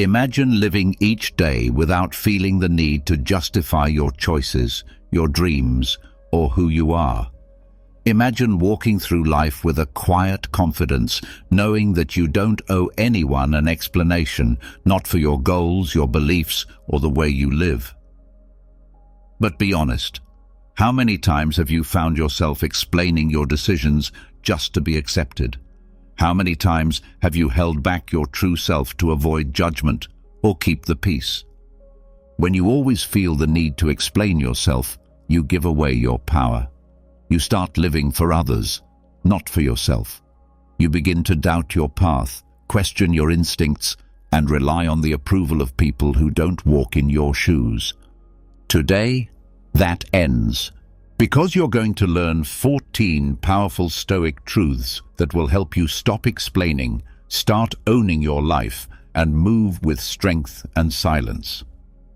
Imagine living each day without feeling the need to justify your choices, your dreams, or who you are. Imagine walking through life with a quiet confidence, knowing that you don't owe anyone an explanation, not for your goals, your beliefs, or the way you live. But be honest, how many times have you found yourself explaining your decisions just to be accepted? How many times have you held back your true self to avoid judgment or keep the peace? When you always feel the need to explain yourself, you give away your power. You start living for others, not for yourself. You begin to doubt your path, question your instincts, and rely on the approval of people who don't walk in your shoes. Today, that ends, because you're going to learn 14 powerful Stoic truths that will help you stop explaining, start owning your life, and move with strength and silence.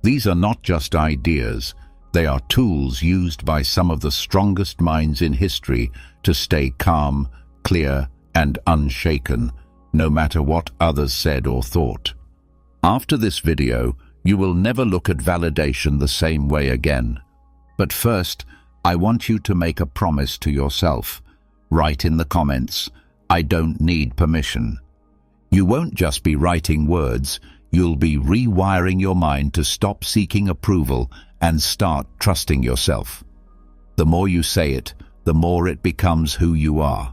These are not just ideas. They are tools used by some of the strongest minds in history to stay calm, clear, and unshaken, no matter what others said or thought. After this video, you will never look at validation the same way again. But first, I want you to make a promise to yourself. Write in the comments, "I don't need permission." You won't just be writing words, you'll be rewiring your mind to stop seeking approval and start trusting yourself. The more you say it, the more it becomes who you are.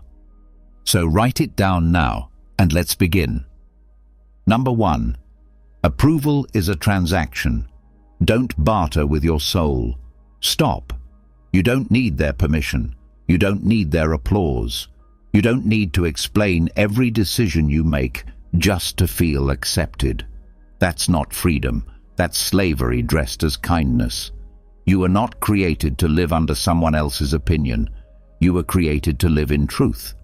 So write it down now, and let's begin. Number 1. Approval is a transaction. Don't barter with your soul. Stop. You don't need their permission. You don't need their applause. You don't need to explain every decision you make just to feel accepted. That's not freedom. That's slavery dressed as kindness. You were not created to live under someone else's opinion. You were created to live in truth.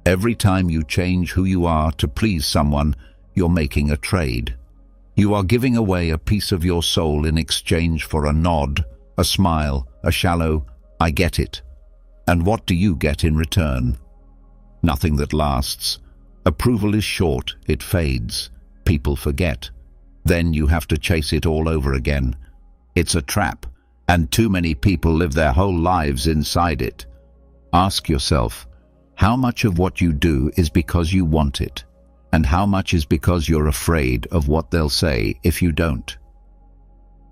Every time you change who you are to please someone, you're making a trade. You are giving away a piece of your soul in exchange for a nod, a smile, a shallow, "I get it." And what do you get in return? Nothing that lasts. Approval is short, it fades. People forget. Then you have to chase it all over again. It's a trap, and too many people live their whole lives inside it. Ask yourself, how much of what you do is because you want it, and how much is because you're afraid of what they'll say if you don't?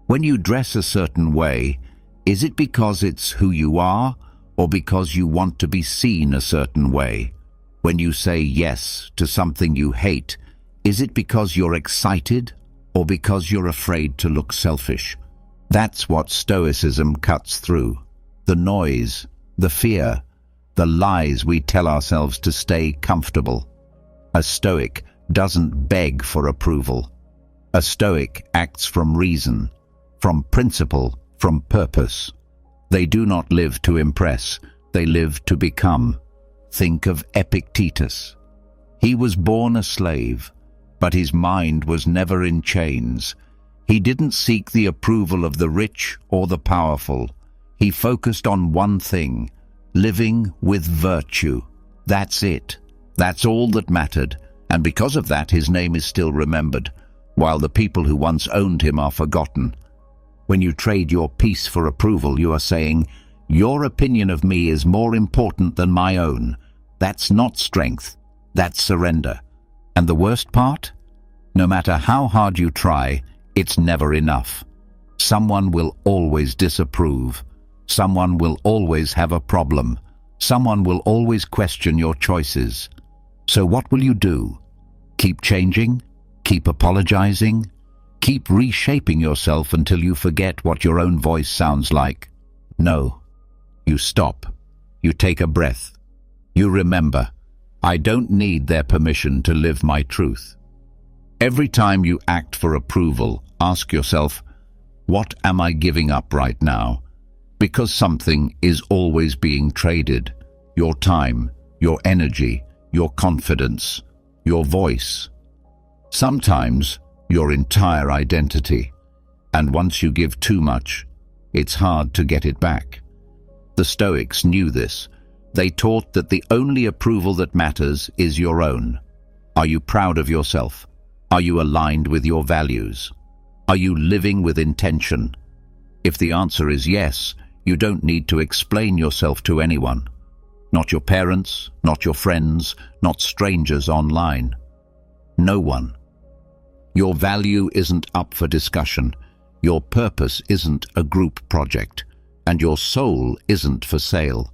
When you dress a certain way, is it because it's who you are, or because you want to be seen a certain way? When you say yes to something you hate, is it because you're excited, or because you're afraid to look selfish? That's what Stoicism cuts through. The noise, the fear, the lies we tell ourselves to stay comfortable. A Stoic doesn't beg for approval. A Stoic acts from reason, from principle, from purpose. They do not live to impress, they live to become. Think of Epictetus. He was born a slave, but his mind was never in chains. He didn't seek the approval of the rich or the powerful. He focused on one thing, living with virtue. That's it. That's all that mattered, and because of that his name is still remembered, while the people who once owned him are forgotten. When you trade your peace for approval, you are saying, "Your opinion of me is more important than my own." That's not strength, that's surrender. And the worst part? No matter how hard you try, it's never enough. Someone will always disapprove. Someone will always have a problem. Someone will always question your choices. So what will you do? Keep changing? Keep apologizing? Keep reshaping yourself until you forget what your own voice sounds like? No. You stop. You take a breath. You remember, I don't need their permission to live my truth. Every time you act for approval, ask yourself, what am I giving up right now? Because something is always being traded. Your time, your energy, your confidence, your voice. Sometimes your entire identity. And once you give too much, it's hard to get it back. The Stoics knew this. They taught that the only approval that matters is your own. Are you proud of yourself? Are you aligned with your values? Are you living with intention? If the answer is yes, you don't need to explain yourself to anyone. Not your parents, not your friends, not strangers online. No one. Your value isn't up for discussion. Your purpose isn't a group project. And your soul isn't for sale.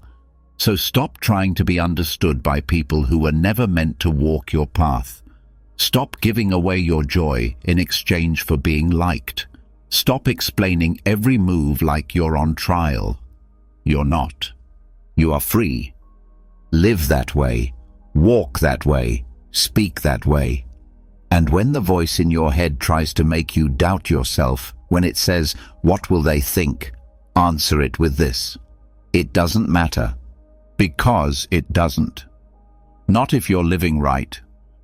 So stop trying to be understood by people who were never meant to walk your path. Stop giving away your joy in exchange for being liked. Stop explaining every move like you're on trial. You're not. You are free. Live that way. Walk that way. Speak that way. And when the voice in your head tries to make you doubt yourself, when it says, "What will they think?" answer it with this: it doesn't matter. Because it doesn't. Not if you're living right.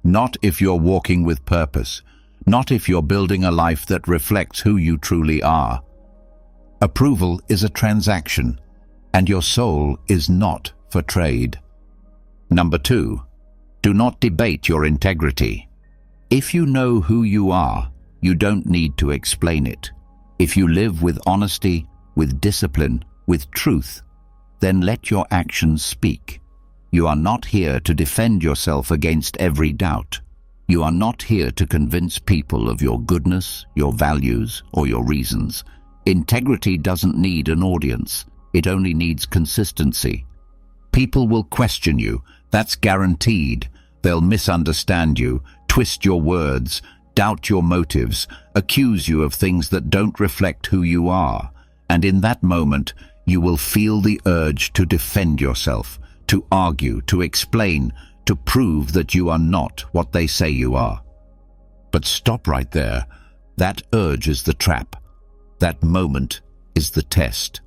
Not if you're walking with purpose. Not if you're building a life that reflects who you truly are. Approval is a transaction, and your soul is not for trade. Number 2, do not debate your integrity. If you know who you are, you don't need to explain it. If you live with honesty, with discipline, with truth, then let your actions speak. You are not here to defend yourself against every doubt. You are not here to convince people of your goodness, your values, or your reasons. Integrity doesn't need an audience. It only needs consistency. People will question you. That's guaranteed. They'll misunderstand you, twist your words, doubt your motives, accuse you of things that don't reflect who you are. And in that moment, you will feel the urge to defend yourself, to argue, to explain, to prove that you are not what they say you are. But stop right there. That urge is the trap. That moment is the test.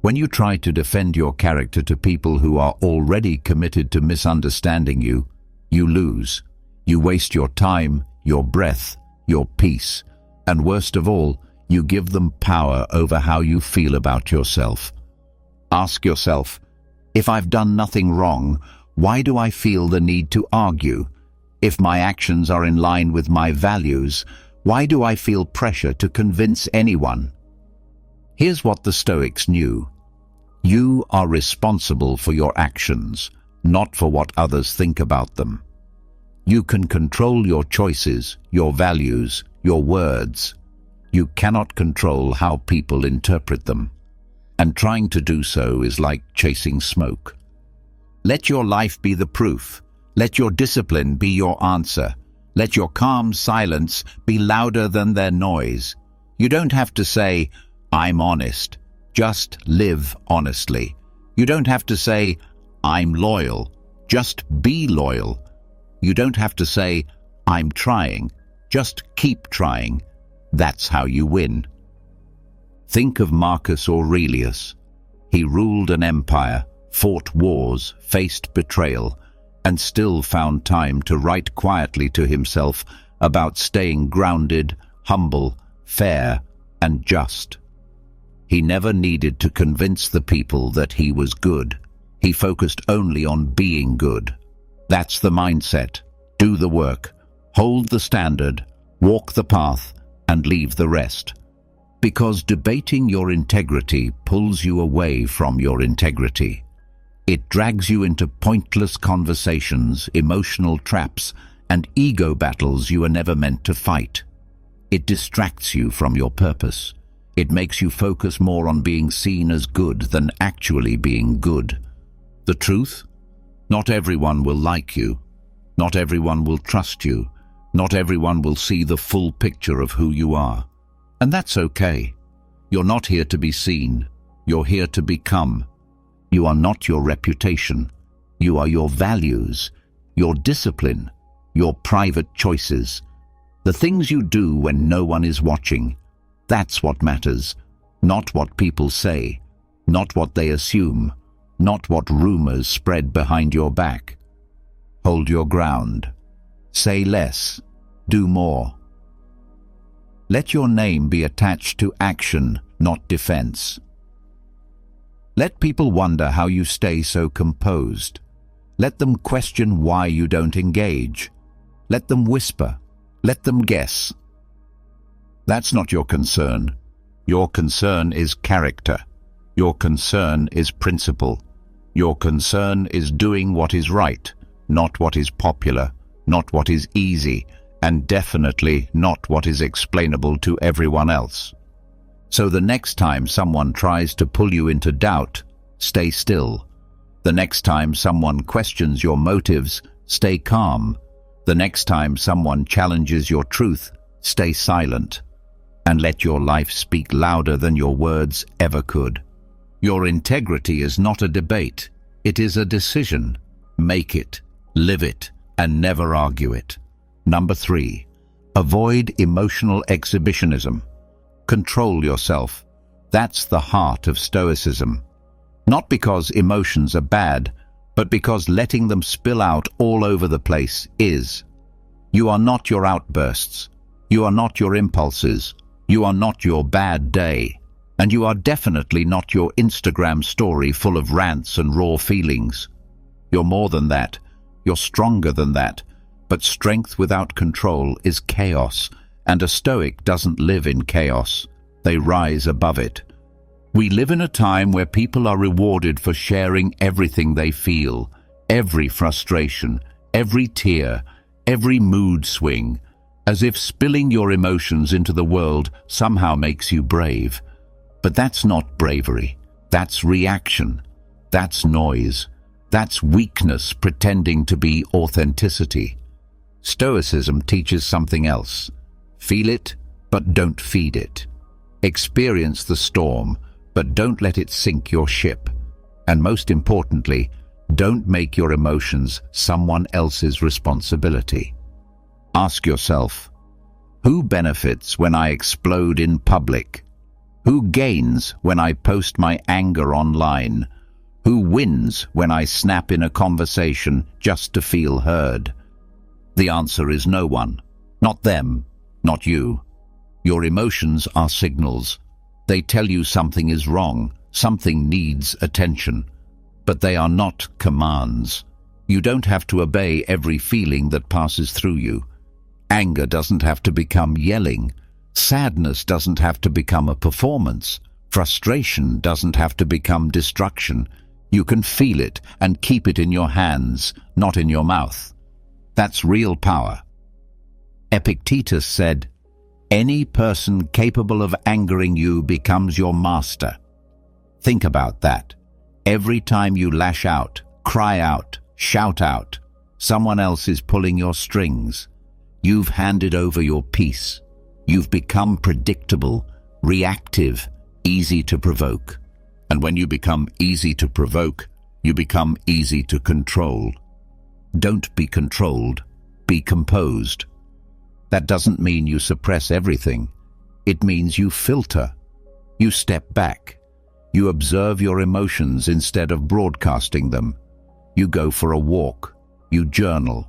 When you try to defend your character to people who are already committed to misunderstanding you, you lose. You waste your time, your breath, your peace, and worst of all, you give them power over how you feel about yourself. Ask yourself, if I've done nothing wrong, why do I feel the need to argue? If my actions are in line with my values, why do I feel pressure to convince anyone? Here's what the Stoics knew. You are responsible for your actions, not for what others think about them. You can control your choices, your values, your words. You cannot control how people interpret them. And trying to do so is like chasing smoke. Let your life be the proof. Let your discipline be your answer. Let your calm silence be louder than their noise. You don't have to say, "I'm honest." Just live honestly. You don't have to say, "I'm loyal." Just be loyal. You don't have to say, "I'm trying." Just keep trying. That's how you win. Think of Marcus Aurelius. He ruled an empire, fought wars, faced betrayal, and still found time to write quietly to himself about staying grounded, humble, fair, and just. He never needed to convince the people that he was good. He focused only on being good. That's the mindset. Do the work, hold the standard, walk the path, and leave the rest. Because debating your integrity pulls you away from your integrity. It drags you into pointless conversations, emotional traps, and ego battles you are never meant to fight. It distracts you from your purpose. It makes you focus more on being seen as good than actually being good. The truth? Not everyone will like you. Not everyone will trust you. Not everyone will see the full picture of who you are. And that's okay. You're not here to be seen. You're here to become. You are not your reputation. You are your values, your discipline, your private choices. The things you do when no one is watching. That's what matters. Not what people say. Not what they assume. Not what rumors spread behind your back. Hold your ground. Say less. Do more. Let your name be attached to action, not defense. Let people wonder how you stay so composed. Let them question why you don't engage. Let them whisper, Let them guess. That's not your concern. Your concern is character. Your concern is principle. Your concern is doing what is right, not what is popular, not what is easy, and definitely not what is explainable to everyone else. So the next time someone tries to pull you into doubt, stay still. The next time someone questions your motives, stay calm. The next time someone challenges your truth, stay silent. And let your life speak louder than your words ever could. Your integrity is not a debate. It is a decision. Make it, live it, and never argue it. Number 3, avoid emotional exhibitionism. Control yourself. That's the heart of Stoicism. Not because emotions are bad, but because letting them spill out all over the place is. You are not your outbursts. You are not your impulses. You are not your bad day. And you are definitely not your Instagram story full of rants and raw feelings. You're more than that. You're stronger than that. But strength without control is chaos, and a Stoic doesn't live in chaos. They rise above it. We live in a time where people are rewarded for sharing everything they feel, every frustration, every tear, every mood swing, as if spilling your emotions into the world somehow makes you brave. But that's not bravery. That's reaction. That's noise. That's weakness pretending to be authenticity. Stoicism teaches something else. Feel it, but don't feed it. Experience the storm, but don't let it sink your ship. And most importantly, don't make your emotions someone else's responsibility. Ask yourself, who benefits when I explode in public? Who gains when I post my anger online? Who wins when I snap in a conversation just to feel heard? The answer is no one. Not them, not you. Your emotions are signals. They tell you something is wrong, something needs attention. But they are not commands. You don't have to obey every feeling that passes through you. Anger doesn't have to become yelling. Sadness doesn't have to become a performance. Frustration doesn't have to become destruction. You can feel it and keep it in your hands, not in your mouth. That's real power. Epictetus said, "Any person capable of angering you becomes your master." Think about that. Every time you lash out, cry out, shout out, someone else is pulling your strings. You've handed over your peace. You've become predictable, reactive, easy to provoke. And when you become easy to provoke, you become easy to control. Don't be controlled, be composed. That doesn't mean you suppress everything. It means you filter. You step back. You observe your emotions instead of broadcasting them. You go for a walk. You journal.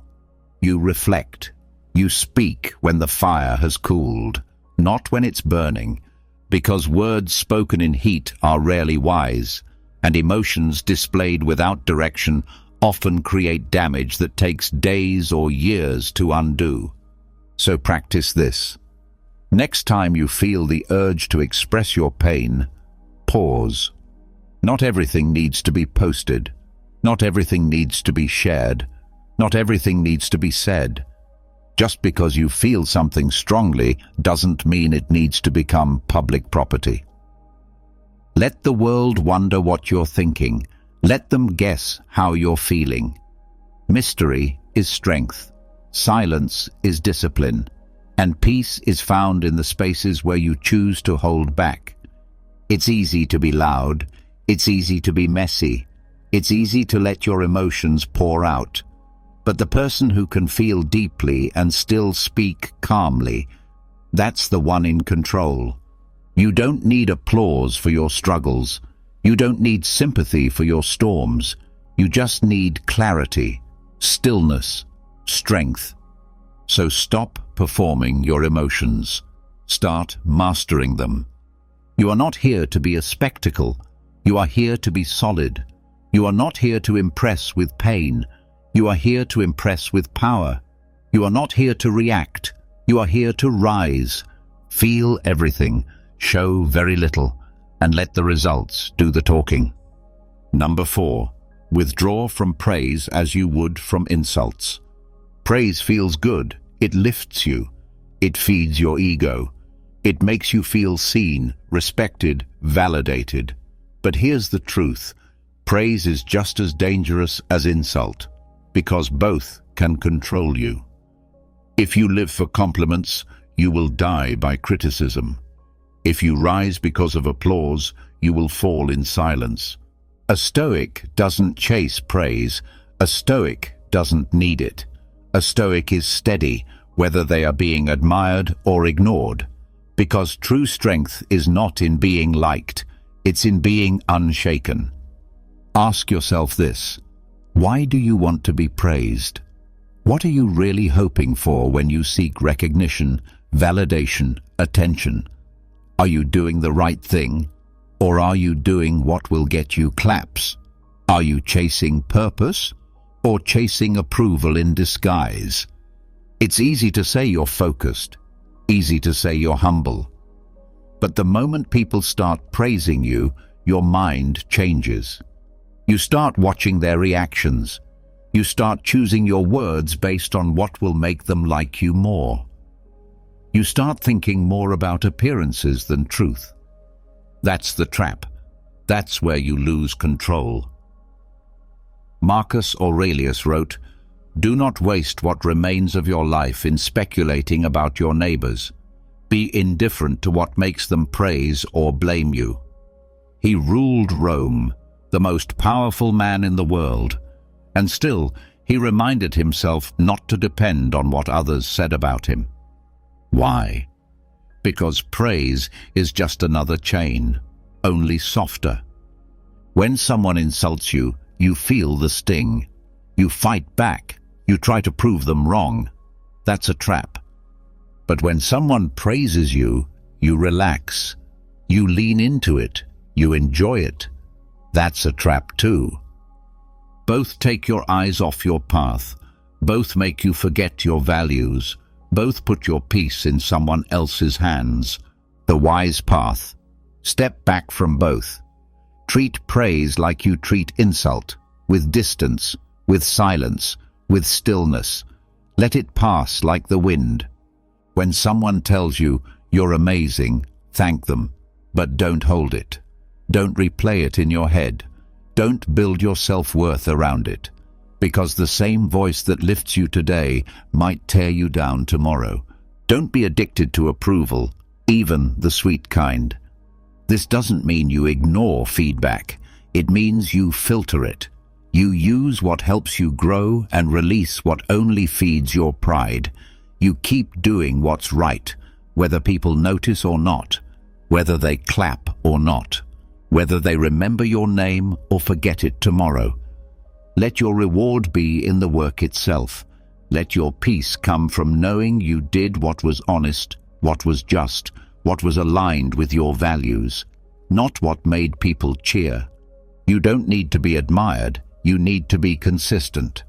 You reflect. You speak when the fire has cooled, not when it's burning, because words spoken in heat are rarely wise, and emotions displayed without direction often create damage that takes days or years to undo. So practice this. Next time you feel the urge to express your pain, pause. Not everything needs to be posted. Not everything needs to be shared. Not everything needs to be said. Just because you feel something strongly doesn't mean it needs to become public property. Let the world wonder what you're thinking. Let them guess how you're feeling. Mystery is strength. Silence is discipline. And peace is found in the spaces where you choose to hold back. It's easy to be loud. It's easy to be messy. It's easy to let your emotions pour out. But the person who can feel deeply and still speak calmly, that's the one in control. You don't need applause for your struggles. You don't need sympathy for your storms. You just need clarity, stillness, strength. So stop performing your emotions. Start mastering them. You are not here to be a spectacle. You are here to be solid. You are not here to impress with pain. You are here to impress with power. You are not here to react. You are here to rise, feel everything, show very little, and let the results do the talking. Number 4. Withdraw from praise as you would from insults. Praise feels good. It lifts you. It feeds your ego. It makes you feel seen, respected, validated. But here's the truth. Praise is just as dangerous as insult, because both can control you. If you live for compliments, you will die by criticism. If you rise because of applause, you will fall in silence. A Stoic doesn't chase praise. A Stoic doesn't need it. A Stoic is steady, whether they are being admired or ignored, because true strength is not in being liked, it's in being unshaken. Ask yourself this: why do you want to be praised? What are you really hoping for when you seek recognition, validation, attention? Are you doing the right thing? Or are you doing what will get you claps? Are you chasing purpose or chasing approval in disguise? It's easy to say you're focused, easy to say you're humble. But the moment people start praising you, your mind changes. You start watching their reactions. You start choosing your words based on what will make them like you more. You start thinking more about appearances than truth. That's the trap. That's where you lose control. Marcus Aurelius wrote, "Do not waste what remains of your life in speculating about your neighbors. Be indifferent to what makes them praise or blame you." He ruled Rome, the most powerful man in the world, and still he reminded himself not to depend on what others said about him. Why? Because praise is just another chain, only softer. When someone insults you, you feel the sting. You fight back. You try to prove them wrong. That's a trap. But when someone praises you, you relax. You lean into it. You enjoy it. That's a trap too. Both take your eyes off your path. Both make you forget your values. Both put your peace in someone else's hands. The wise path. Step back from both. Treat praise like you treat insult, with distance, with silence, with stillness. Let it pass like the wind. When someone tells you you're amazing, thank them, but don't hold it. Don't replay it in your head. Don't build your self-worth around it, because the same voice that lifts you today might tear you down tomorrow. Don't be addicted to approval, even the sweet kind. This doesn't mean you ignore feedback. It means you filter it. You use what helps you grow and release what only feeds your pride. You keep doing what's right, whether people notice or not, whether they clap or not, whether they remember your name or forget it tomorrow. Let your reward be in the work itself. Let your peace come from knowing you did what was honest, what was just, what was aligned with your values, not what made people cheer. You don't need to be admired, you need to be consistent.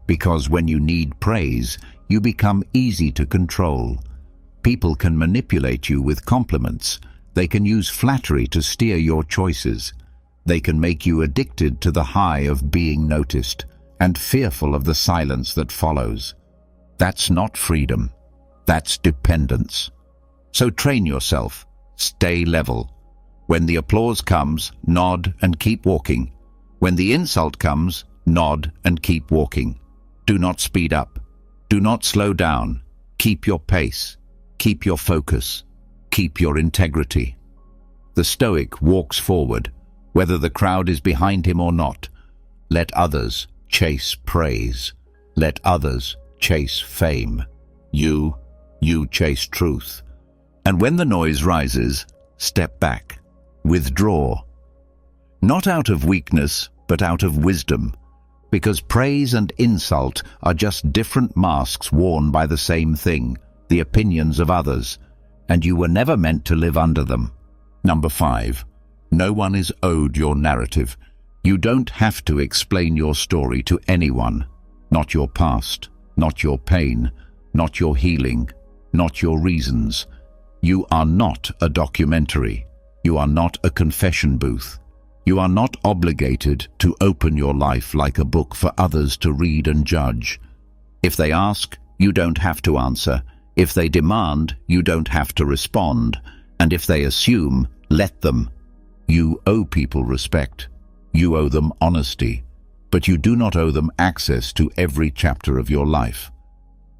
Because when you need praise, you become easy to control. People can manipulate you with compliments. They can use flattery to steer your choices. They can make you addicted to the high of being noticed and fearful of the silence that follows. That's not freedom. That's dependence. So train yourself. Stay level. When the applause comes, nod and keep walking. When the insult comes, nod and keep walking. Do not speed up. Do not slow down. Keep your pace. Keep your focus. Keep your integrity. The Stoic walks forward, whether the crowd is behind him or not. Let others chase praise. Let others chase fame. You chase truth. And when the noise rises, step back. Withdraw. Not out of weakness, but out of wisdom. Because praise and insult are just different masks worn by the same thing, the opinions of others, and you were never meant to live under them. Number 5. No one is owed your narrative. You don't have to explain your story to anyone. Not your past, not your pain, not your healing, not your reasons. You are not a documentary. You are not a confession booth. You are not obligated to open your life like a book for others to read and judge. If they ask, you don't have to answer. If they demand, you don't have to respond. And if they assume, let them. You owe people respect. You owe them honesty. But you do not owe them access to every chapter of your life.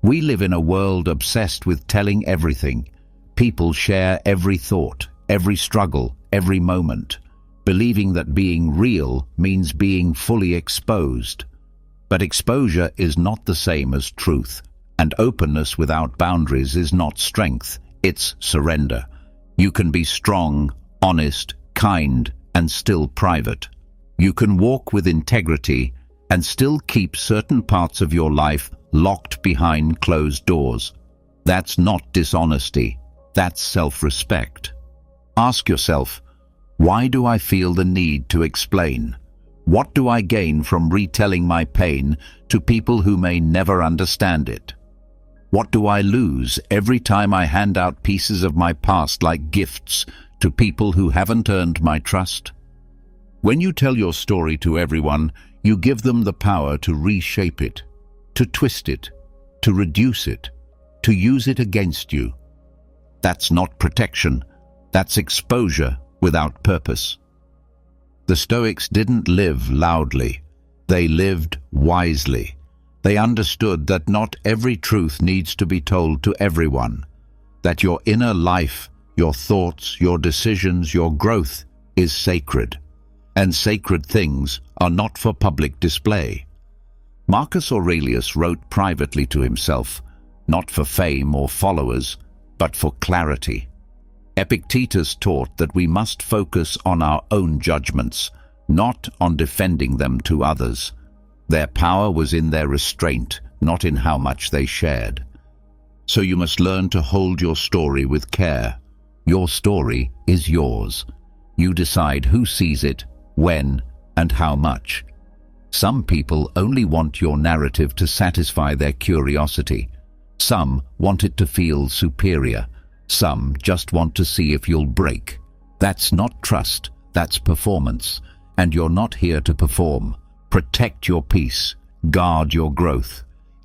We live in a world obsessed with telling everything. People share every thought, every struggle, every moment, believing that being real means being fully exposed. But exposure is not the same as truth, and openness without boundaries is not strength, it's surrender. You can be strong, honest, kind, and still private. You can walk with integrity and still keep certain parts of your life locked behind closed doors. That's not dishonesty, that's self-respect. Ask yourself, why do I feel the need to explain? What do I gain from retelling my pain to people who may never understand it? What do I lose every time I hand out pieces of my past like gifts to people who haven't earned my trust? When you tell your story to everyone, you give them the power to reshape it, to twist it, to reduce it, to use it against you. That's not protection, that's exposure without purpose. The Stoics didn't live loudly, they lived wisely. They understood that not every truth needs to be told to everyone, that your inner life, your thoughts, your decisions, your growth is sacred, and sacred things are not for public display. Marcus Aurelius wrote privately to himself, not for fame or followers, but for clarity. Epictetus taught that we must focus on our own judgments, not on defending them to others. Their power was in their restraint, not in how much they shared. So you must learn to hold your story with care. Your story is yours. You decide who sees it, when, and how much. Some people only want your narrative to satisfy their curiosity. Some want it to feel superior. Some just want to see if you'll break. That's not trust, that's performance. And you're not here to perform. Protect your peace. Guard your growth.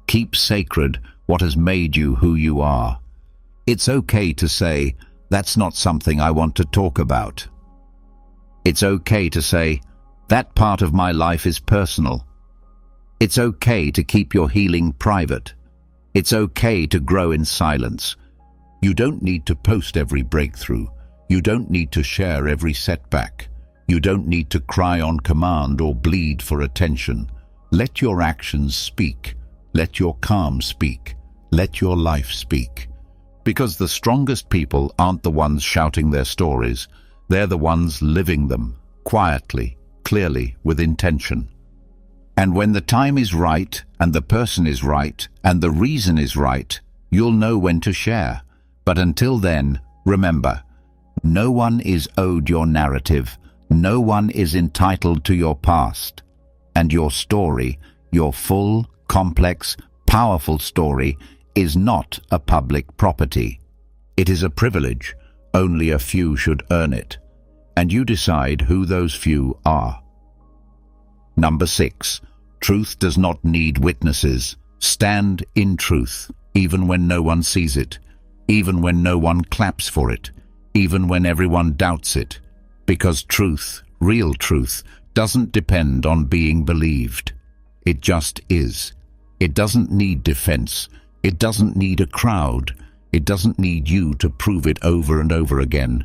Keep sacred what has made you who you are. It's okay to say, that's not something I want to talk about. It's okay to say, that part of my life is personal. It's okay to keep your healing private. It's okay to grow in silence. You don't need to post every breakthrough. You don't need to share every setback. You don't need to cry on command or bleed for attention. Let your actions speak. Let your calm speak. Let your life speak. Because the strongest people aren't the ones shouting their stories. They're the ones living them, quietly, clearly, with intention. And when the time is right, and the person is right, and the reason is right, you'll know when to share. But until then, remember, no one is owed your narrative. No one is entitled to your past. And your story, your full, complex, powerful story, is not a public property. It is a privilege. Only a few should earn it. And you decide who those few are. Number 6. Truth does not need witnesses. Stand in truth, even when no one sees it, even when no one claps for it, even when everyone doubts it. Because truth, real truth, doesn't depend on being believed. It just is. It doesn't need defense. It doesn't need a crowd. It doesn't need you to prove it over and over again.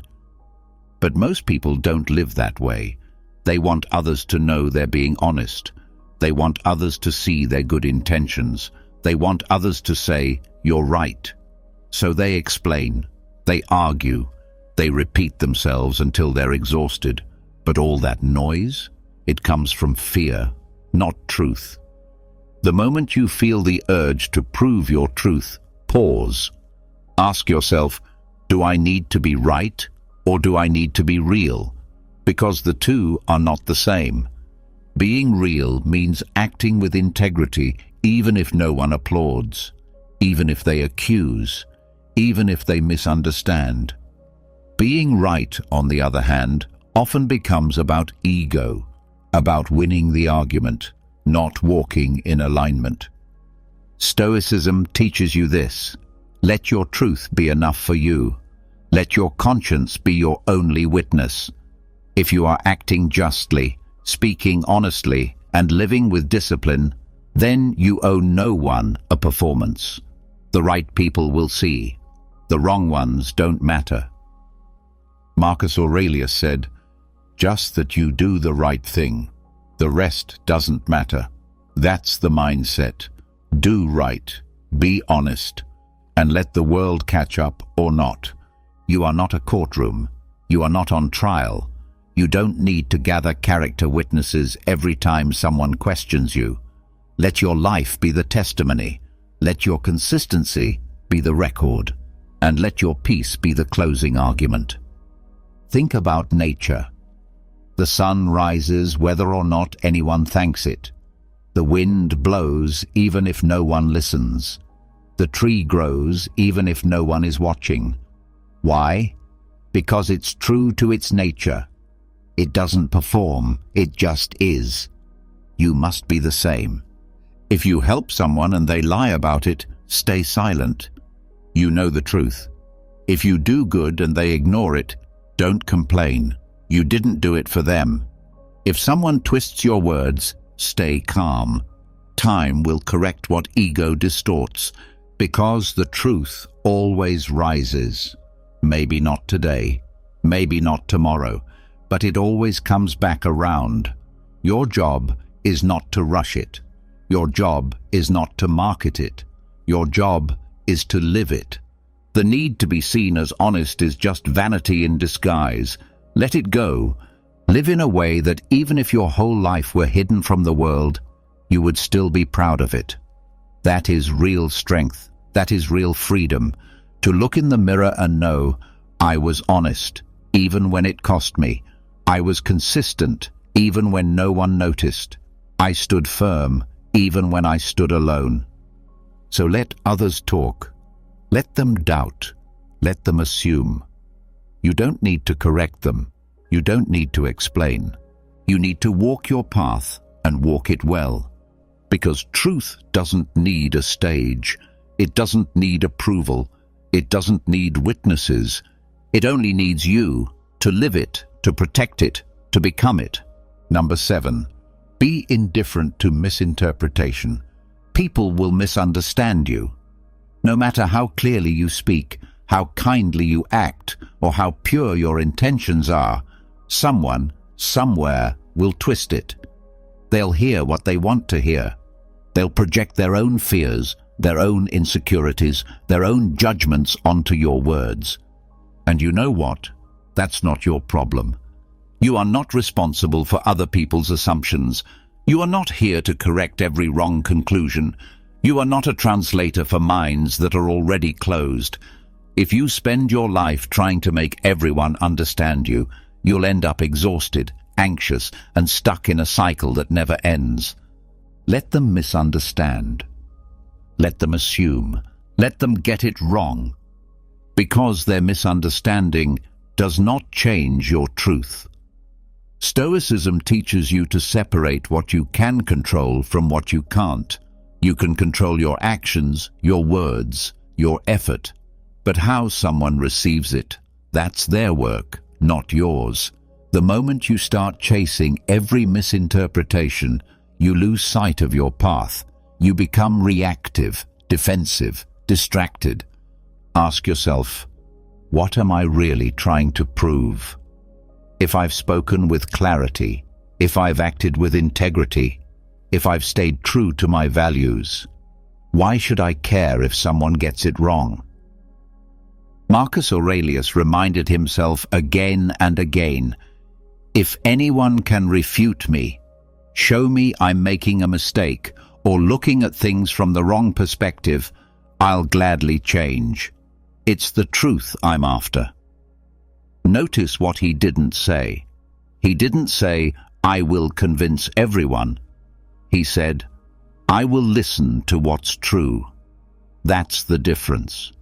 But most people don't live that way. They want others to know they're being honest. They want others to see their good intentions. They want others to say, you're right. So they explain. They argue. They repeat themselves until they're exhausted. But all that noise, it comes from fear, not truth. The moment you feel the urge to prove your truth, pause. Ask yourself, do I need to be right or do I need to be real? Because the two are not the same. Being real means acting with integrity even if no one applauds, even if they accuse, even if they misunderstand. Being right, on the other hand, often becomes about ego, about winning the argument, not walking in alignment. Stoicism teaches you this: let your truth be enough for you. Let your conscience be your only witness. If you are acting justly, speaking honestly, and living with discipline, then you owe no one a performance. The right people will see. The wrong ones don't matter. Marcus Aurelius said, "Just that you do the right thing. The rest doesn't matter." That's the mindset. Do right, be honest, and let the world catch up or not. You are not a courtroom. You are not on trial. You don't need to gather character witnesses every time someone questions you. Let your life be the testimony. Let your consistency be the record. And let your peace be the closing argument. Think about nature. The sun rises whether or not anyone thanks it. The wind blows even if no one listens. The tree grows even if no one is watching. Why? Because it's true to its nature. It doesn't perform, it just is. You must be the same. If you help someone and they lie about it, stay silent. You know the truth. If you do good and they ignore it, don't complain. You didn't do it for them. If someone twists your words, stay calm. Time will correct what ego distorts, because the truth always rises. Maybe not today, maybe not tomorrow, but it always comes back around. Your job is not to rush it. Your job is not to market it. Your job is to live it. The need to be seen as honest is just vanity in disguise. Let it go. Live in a way that even if your whole life were hidden from the world, you would still be proud of it. That is real strength. That is real freedom. To look in the mirror and know, I was honest, even when it cost me. I was consistent, even when no one noticed. I stood firm, even when I stood alone. So let others talk. Let them doubt. Let them assume. You don't need to correct them. You don't need to explain. You need to walk your path and walk it well. Because truth doesn't need a stage. It doesn't need approval. It doesn't need witnesses. It only needs you to live it, to protect it, to become it. Number 7, be indifferent to misinterpretation. People will misunderstand you. No matter how clearly you speak, how kindly you act, or how pure your intentions are, someone, somewhere, will twist it. They'll hear what they want to hear. They'll project their own fears, their own insecurities, their own judgments onto your words. And you know what? That's not your problem. You are not responsible for other people's assumptions. You are not here to correct every wrong conclusion. You are not a translator for minds that are already closed. If you spend your life trying to make everyone understand you, you'll end up exhausted, anxious, and stuck in a cycle that never ends. Let them misunderstand. Let them assume. Let them get it wrong. Because their misunderstanding does not change your truth. Stoicism teaches you to separate what you can control from what you can't. You can control your actions, your words, your effort. But how someone receives it, that's their work, not yours. The moment you start chasing every misinterpretation, you lose sight of your path. You become reactive, defensive, distracted. Ask yourself, what am I really trying to prove? If I've spoken with clarity, if I've acted with integrity, if I've stayed true to my values, why should I care if someone gets it wrong? Marcus Aurelius reminded himself again and again, if anyone can refute me, show me I'm making a mistake or looking at things from the wrong perspective, I'll gladly change. It's the truth I'm after. Notice what he didn't say. He didn't say, I will convince everyone. He said, I will listen to what's true. That's the difference.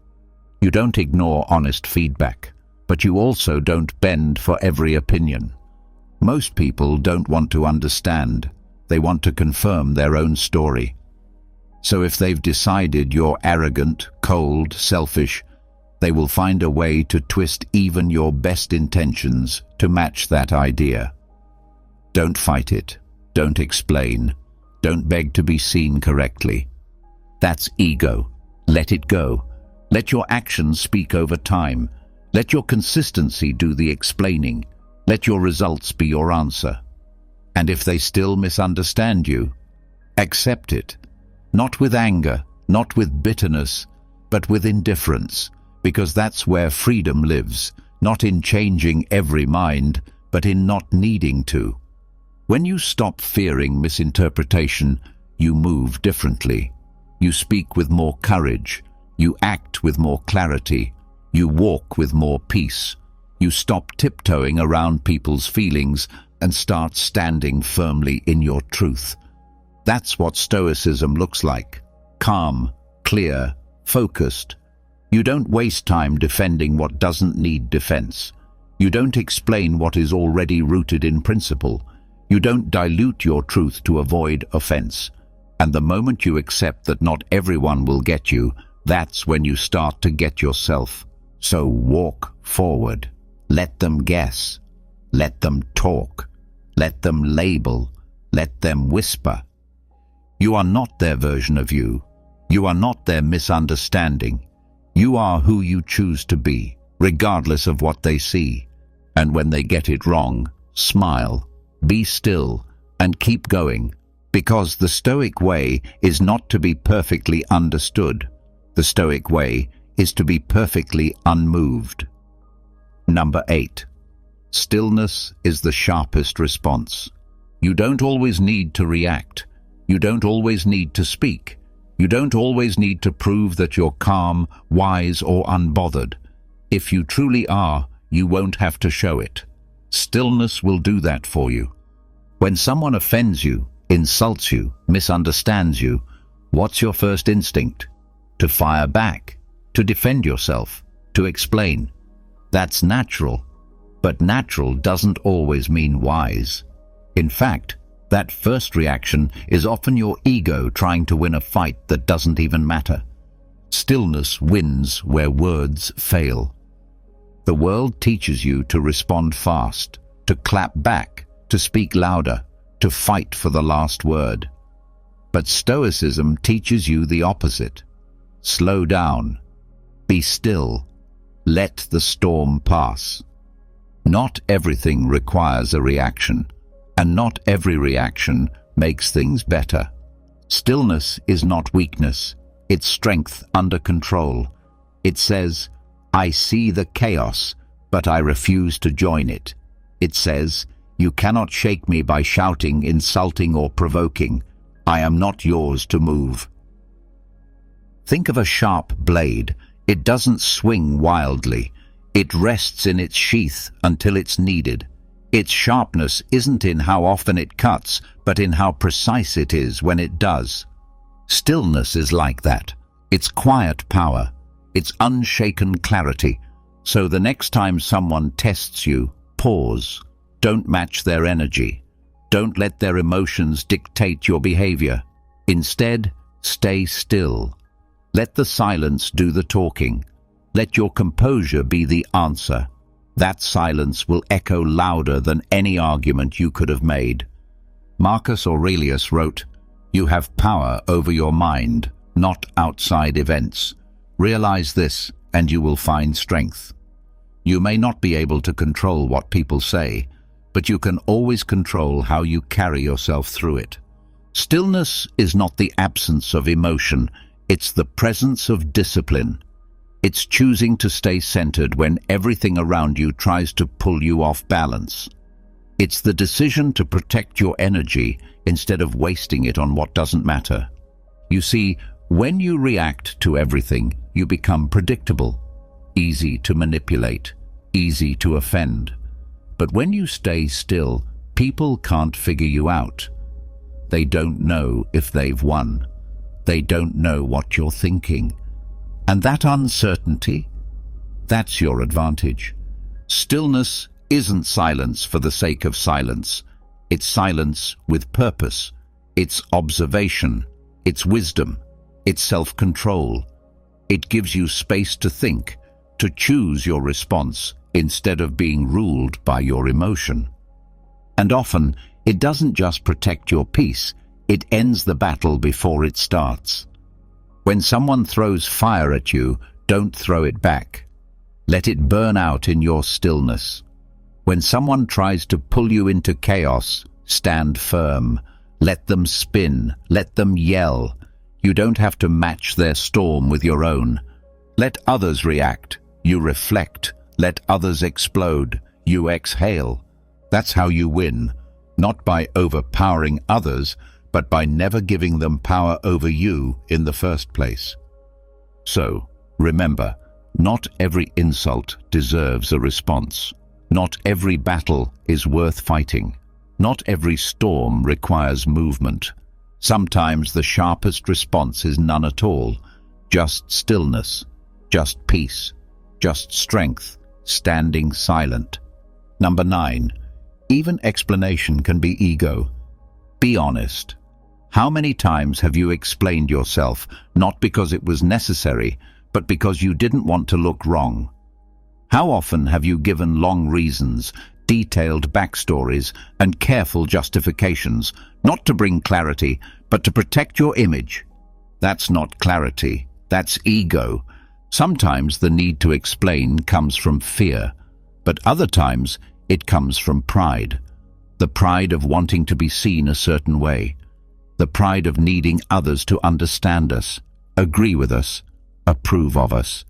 You don't ignore honest feedback, but you also don't bend for every opinion. Most people don't want to understand. They want to confirm their own story. So if they've decided you're arrogant, cold, selfish, they will find a way to twist even your best intentions to match that idea. Don't fight it. Don't explain. Don't beg to be seen correctly. That's ego. Let it go. Let your actions speak over time. Let your consistency do the explaining. Let your results be your answer. And if they still misunderstand you, accept it. Not with anger, not with bitterness, but with indifference, because that's where freedom lives, not in changing every mind, but in not needing to. When you stop fearing misinterpretation, you move differently. You speak with more courage. You act with more clarity. You walk with more peace. You stop tiptoeing around people's feelings and start standing firmly in your truth. That's what Stoicism looks like. Calm, clear, focused. You don't waste time defending what doesn't need defense. You don't explain what is already rooted in principle. You don't dilute your truth to avoid offense. And the moment you accept that not everyone will get you, that's when you start to get yourself. So walk forward. Let them guess. Let them talk. Let them label. Let them whisper. You are not their version of you. You are not their misunderstanding. You are who you choose to be, regardless of what they see. And when they get it wrong, smile, be still, and keep going. Because the Stoic way is not to be perfectly understood. The Stoic way is to be perfectly unmoved. Number 8. Stillness is the sharpest response. You don't always need to react. You don't always need to speak. You don't always need to prove that you're calm, wise, or unbothered. If you truly are, you won't have to show it. Stillness will do that for you. When someone offends you, insults you, misunderstands you, what's your first instinct? To fire back, to defend yourself, to explain. That's natural, but natural doesn't always mean wise. In fact, that first reaction is often your ego trying to win a fight that doesn't even matter. Stillness wins where words fail. The world teaches you to respond fast, to clap back, to speak louder, to fight for the last word. But Stoicism teaches you the opposite. Slow down. Be still. Let the storm pass. Not everything requires a reaction, and not every reaction makes things better. Stillness is not weakness. It's strength under control. It says, I see the chaos, but I refuse to join it. It says, you cannot shake me by shouting, insulting, or provoking. I am not yours to move. Think of a sharp blade. It doesn't swing wildly. It rests in its sheath until it's needed. Its sharpness isn't in how often it cuts, but in how precise it is when it does. Stillness is like that. It's quiet power. It's unshaken clarity. So the next time someone tests you, pause. Don't match their energy. Don't let their emotions dictate your behavior. Instead, stay still. Let the silence do the talking. Let your composure be the answer. That silence will echo louder than any argument you could have made. Marcus Aurelius wrote, "You have power over your mind, not outside events. Realize this, and you will find strength." You may not be able to control what people say, but you can always control how you carry yourself through it. Stillness is not the absence of emotion, it's the presence of discipline. It's choosing to stay centered when everything around you tries to pull you off balance. It's the decision to protect your energy instead of wasting it on what doesn't matter. You see, when you react to everything, you become predictable, easy to manipulate, easy to offend. But when you stay still, people can't figure you out. They don't know if they've won. They don't know what you're thinking. And that uncertainty, That's your advantage. Stillness isn't silence for the sake of silence. It's silence with purpose. It's observation. It's wisdom. It's self-control. It gives you space to think, to choose your response instead of being ruled by your emotion. And often, it doesn't just protect your peace, it ends the battle before it starts. When someone throws fire at you, don't throw it back. Let it burn out in your stillness. When someone tries to pull you into chaos, stand firm. Let them spin. Let them yell. You don't have to match their storm with your own. Let others react. You reflect. Let others explode. You exhale. That's how you win. Not by overpowering others, but by never giving them power over you in the first place. So, remember, not every insult deserves a response. Not every battle is worth fighting. Not every storm requires movement. Sometimes the sharpest response is none at all. Just stillness, just peace, just strength, standing silent. Number 9. Even explanation can be ego. Be honest. How many times have you explained yourself, not because it was necessary, but because you didn't want to look wrong? How often have you given long reasons, detailed backstories, and careful justifications, not to bring clarity, but to protect your image? That's not clarity, that's ego. Sometimes the need to explain comes from fear, but other times it comes from pride. The pride of wanting to be seen a certain way. The pride of needing others to understand us, agree with us, approve of us.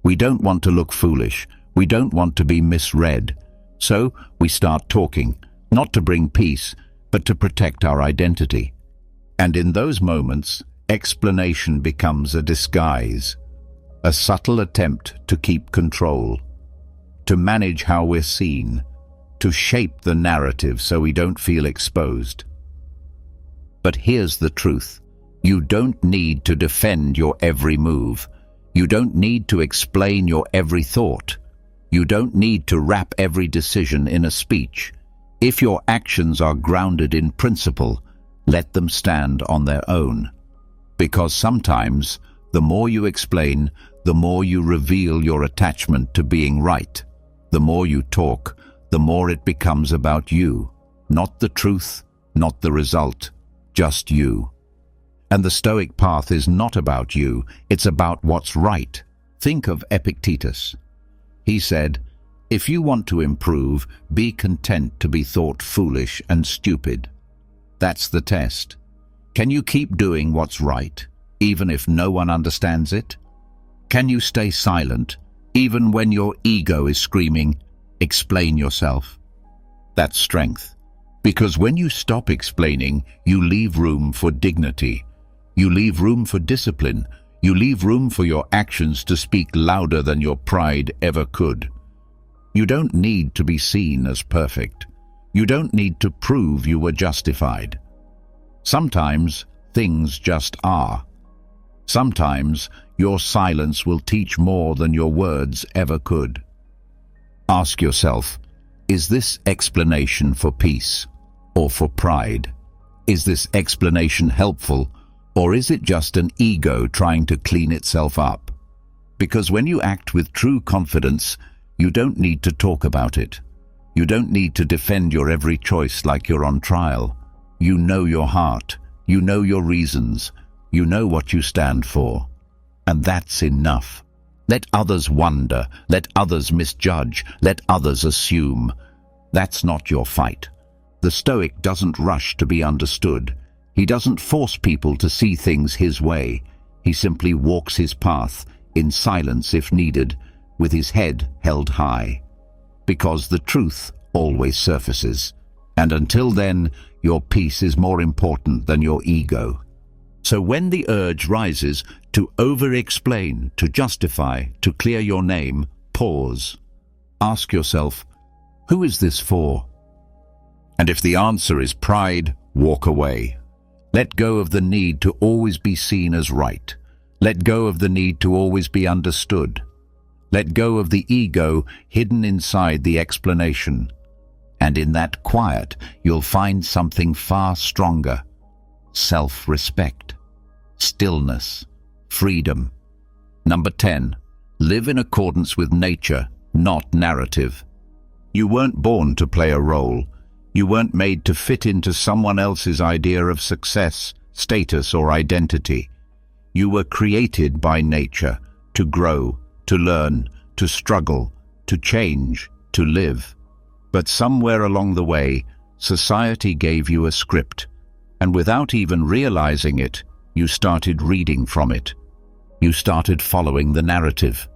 We don't want to look foolish. We don't want to be misread. So we start talking, not to bring peace, but to protect our identity. And in those moments, explanation becomes a disguise, a subtle attempt to keep control, to manage how we're seen, to shape the narrative so we don't feel exposed. But here's the truth. You don't need to defend your every move. You don't need to explain your every thought. You don't need to wrap every decision in a speech. If your actions are grounded in principle, let them stand on their own. Because sometimes, the more you explain, the more you reveal your attachment to being right. The more you talk, the more it becomes about you. Not the truth, not the result, just you. And the Stoic path is not about you, it's about what's right. Think of Epictetus. He said, "If you want to improve, be content to be thought foolish and stupid." That's the test. Can you keep doing what's right, even if no one understands it? Can you stay silent, even when your ego is screaming, "Explain yourself"? That's strength. Because when you stop explaining, you leave room for dignity. You leave room for discipline. You leave room for your actions to speak louder than your pride ever could. You don't need to be seen as perfect. You don't need to prove you were justified. Sometimes things just are. Sometimes your silence will teach more than your words ever could. Ask yourself, is this explanation for peace or for pride? Is this explanation helpful, or is it just an ego trying to clean itself up? Because when you act with true confidence, you don't need to talk about it. You don't need to defend your every choice like you're on trial. You know your heart. You know your reasons. You know what you stand for. And that's enough. Let others wonder. Let others misjudge. Let others assume. That's not your fight. The Stoic doesn't rush to be understood. He doesn't force people to see things his way. He simply walks his path, in silence if needed, with his head held high. Because the truth always surfaces. And until then, your peace is more important than your ego. So when the urge rises to over-explain, to justify, to clear your name, pause. Ask yourself, who is this for? And if the answer is pride, walk away. Let go of the need to always be seen as right. Let go of the need to always be understood. Let go of the ego hidden inside the explanation. And in that quiet, you'll find something far stronger: self-respect, stillness, freedom. Number 10. Live in accordance with nature, not narrative. You weren't born to play a role. You weren't made to fit into someone else's idea of success, status, or identity. You were created by nature to grow, to learn, to struggle, to change, to live. But somewhere along the way, society gave you a script, and without even realizing it, you started reading from it. You started following the narrative.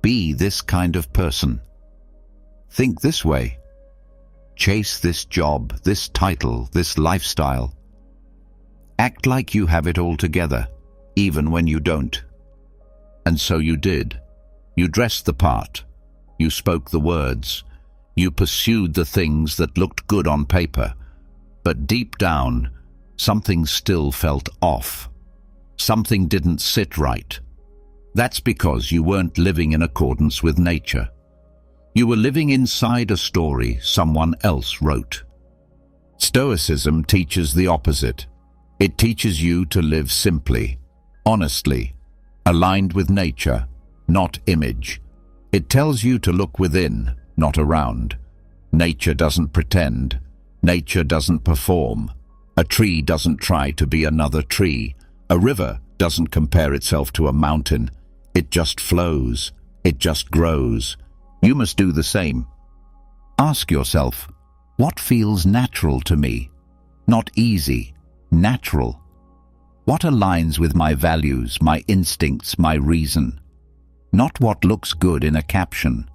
Be this kind of person. Think this way. Chase this job, this title, this lifestyle. Act like you have it all together, even when you don't. And so you did. You dressed the part. You spoke the words. You pursued the things that looked good on paper. But deep down, something still felt off. Something didn't sit right. That's because you weren't living in accordance with nature. You were living inside a story someone else wrote. Stoicism teaches the opposite. It teaches you to live simply, honestly, aligned with nature, not image. It tells you to look within, not around. Nature doesn't pretend. Nature doesn't perform. A tree doesn't try to be another tree. A river doesn't compare itself to a mountain. It just flows. It just grows. You must do the same. Ask yourself, what feels natural to me? Not easy, natural. What aligns with my values, my instincts, my reason? Not what looks good in a caption.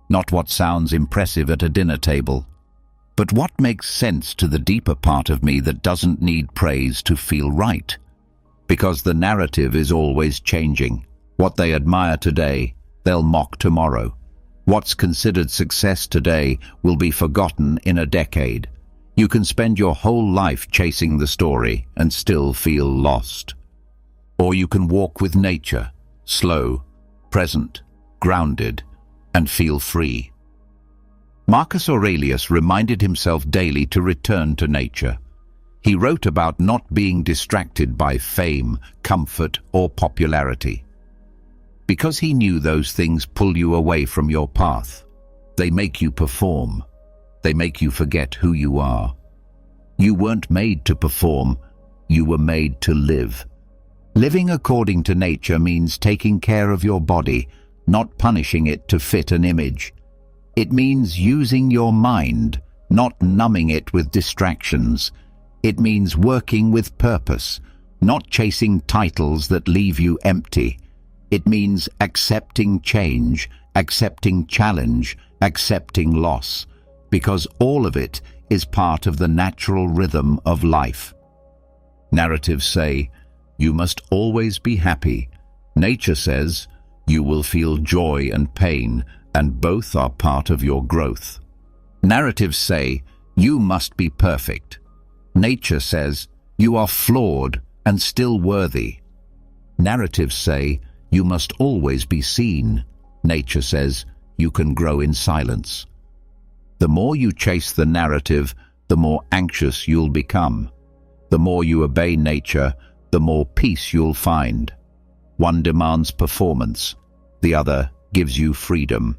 Not what sounds impressive at a dinner table. But what makes sense to the deeper part of me that doesn't need praise to feel right? Because the narrative is always changing. What they admire today, they'll mock tomorrow. What's considered success today will be forgotten in a decade. You can spend your whole life chasing the story and still feel lost. Or you can walk with nature, slow, present, grounded, and feel free. Marcus Aurelius reminded himself daily to return to nature. He wrote about not being distracted by fame, comfort, or popularity. Because he knew those things pull you away from your path. They make you perform. They make you forget who you are. You weren't made to perform. You were made to live. Living according to nature means taking care of your body, not punishing it to fit an image. It means using your mind, not numbing it with distractions. It means working with purpose, not chasing titles that leave you empty. It means accepting change, accepting challenge, accepting loss, because all of it is part of the natural rhythm of life. Narratives say, you must always be happy. Nature says, you will feel joy and pain, and both are part of your growth. Narratives say, you must be perfect. Nature says, you are flawed and still worthy. Narratives say, you must always be seen. Nature says, you can grow in silence. The more you chase the narrative, the more anxious you'll become. The more you obey nature, the more peace you'll find. One demands performance, the other gives you freedom.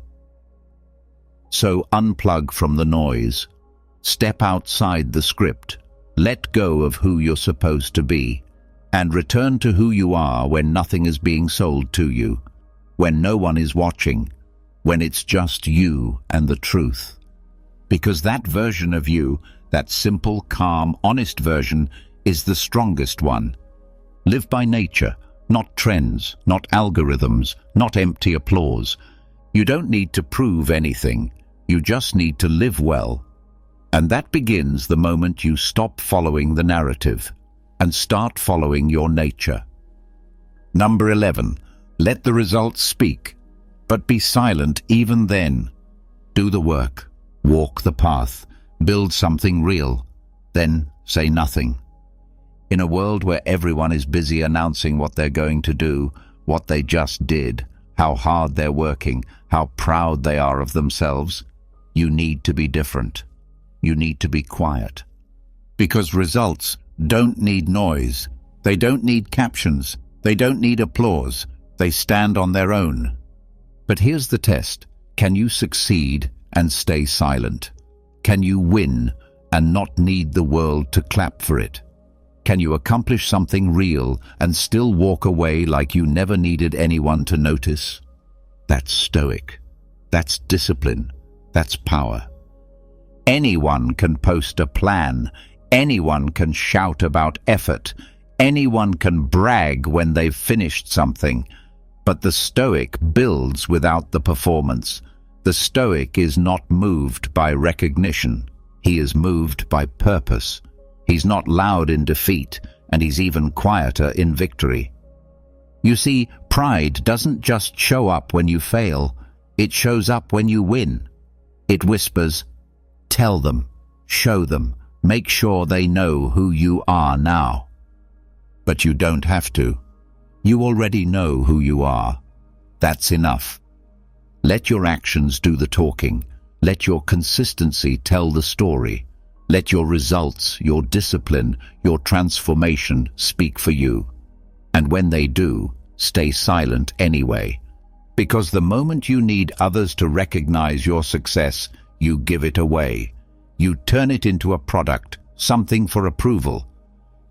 So unplug from the noise. Step outside the script. Let go of who you're supposed to be, and return to who you are when nothing is being sold to you, when no one is watching, when it's just you and the truth. Because that version of you, that simple, calm, honest version, is the strongest one. Live by nature, not trends, not algorithms, not empty applause. You don't need to prove anything. You just need to live well. And that begins the moment you stop following the narrative and start following your nature. Number 11. Let the results speak, but be silent even then. Do the work, walk the path, build something real, then say nothing. In a world where everyone is busy announcing what they're going to do, what they just did, how hard they're working, how proud they are of themselves. You need to be different. You need to be quiet. Because results don't need noise. They don't need captions. They don't need applause. They stand on their own. But here's the test. Can you succeed and stay silent? Can you win and not need the world to clap for it? Can you accomplish something real and still walk away like you never needed anyone to notice? That's stoic. That's discipline. That's power. Anyone can post a plan. Anyone can shout about effort. Anyone can brag when they've finished something. But the Stoic builds without the performance. The Stoic is not moved by recognition. He is moved by purpose. He's not loud in defeat, and he's even quieter in victory. You see, pride doesn't just show up when you fail. It shows up when you win. It whispers, tell them, show them, make sure they know who you are now. But you don't have to. You already know who you are. That's enough. Let your actions do the talking. Let your consistency tell the story. Let your results, your discipline, your transformation speak for you. And when they do, stay silent anyway. Because the moment you need others to recognize your success, you give it away. You turn it into a product, something for approval.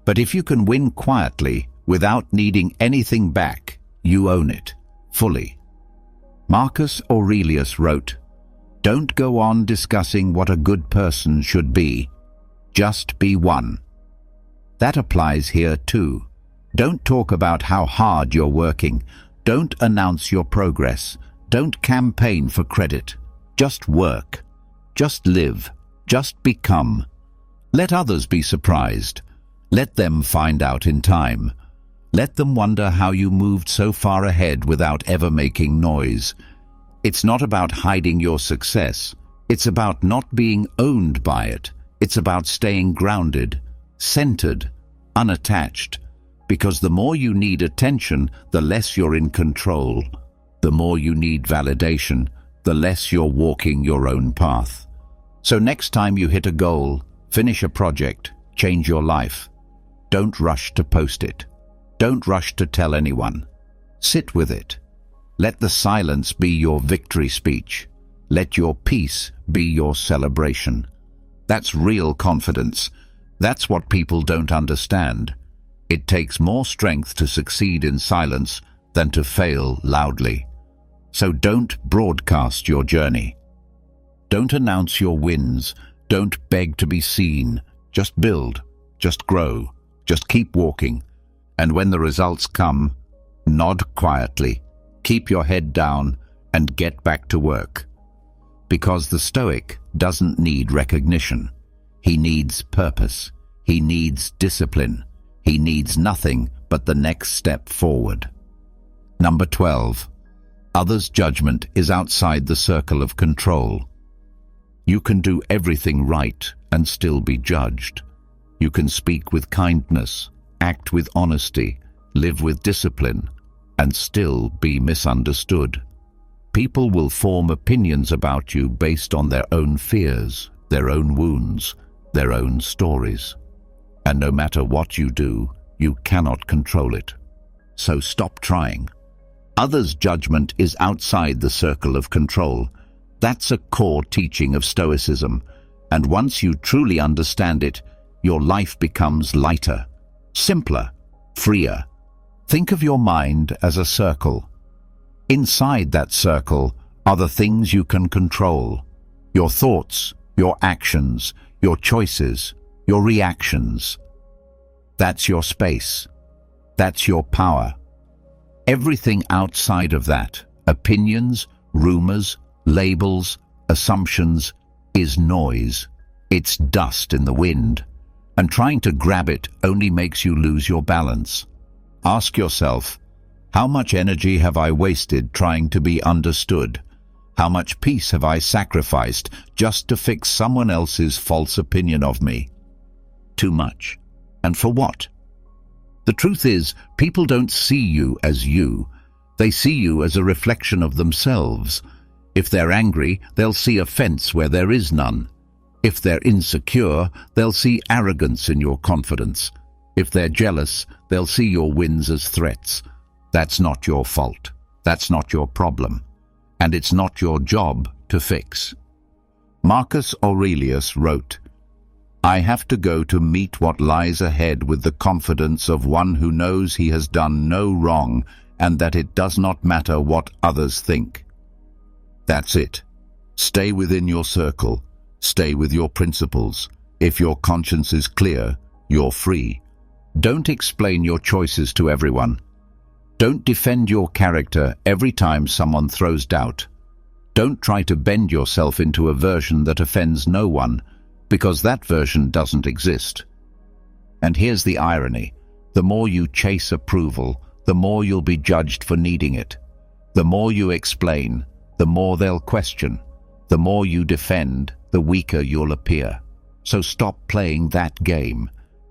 But if you can win quietly, without needing anything back, you own it, fully. Marcus Aurelius wrote, "Don't go on discussing what a good person should be. Just be one." That applies here too. Don't talk about how hard you're working. Don't announce your progress. Don't campaign for credit. Just work. Just live. Just become. Let others be surprised. Let them find out in time. Let them wonder how you moved so far ahead without ever making noise. It's not about hiding your success. It's about not being owned by it. It's about staying grounded, centered, unattached. Because the more you need attention, the less you're in control. The more you need validation, the less you're walking your own path. So next time you hit a goal, finish a project, change your life, don't rush to post it. Don't rush to tell anyone. Sit with it. Let the silence be your victory speech. Let your peace be your celebration. That's real confidence. That's what people don't understand. It takes more strength to succeed in silence than to fail loudly. So don't broadcast your journey. Don't announce your wins. Don't beg to be seen. Just build. Just grow. Just keep walking. And when the results come, nod quietly, keep your head down, and get back to work. Because the Stoic doesn't need recognition. He needs purpose. He needs discipline. He needs nothing but the next step forward. Number 12. Others' judgment is outside the circle of control. You can do everything right and still be judged. You can speak with kindness, act with honesty, live with discipline, and still be misunderstood. People will form opinions about you based on their own fears, their own wounds, their own stories. And no matter what you do, you cannot control it. So stop trying. Others' judgment is outside the circle of control. That's a core teaching of Stoicism, and once you truly understand it, your life becomes lighter, simpler, freer. Think of your mind as a circle. Inside that circle are the things you can control. Your thoughts, your actions, your choices, your reactions. That's your space. That's your power. Everything outside of that, opinions, rumors, labels, assumptions, is noise. It's dust in the wind. And trying to grab it only makes you lose your balance. Ask yourself, how much energy have I wasted trying to be understood? How much peace have I sacrificed just to fix someone else's false opinion of me? Too much. And for what? The truth is, people don't see you as you. They see you as a reflection of themselves. If they're angry, they'll see offense where there is none. If they're insecure, they'll see arrogance in your confidence. If they're jealous, they'll see your wins as threats. That's not your fault. That's not your problem. And it's not your job to fix. Marcus Aurelius wrote, "I have to go to meet what lies ahead with the confidence of one who knows he has done no wrong and that it does not matter what others think." That's it. Stay within your circle. Stay with your principles. If your conscience is clear, you're free. Don't explain your choices to everyone. Don't defend your character every time someone throws doubt. Don't try to bend yourself into a version that offends no one, because that version doesn't exist. And here's the irony. The more you chase approval, the more you'll be judged for needing it. The more you explain, the more they'll question. The more you defend, the weaker you'll appear. So stop playing that game.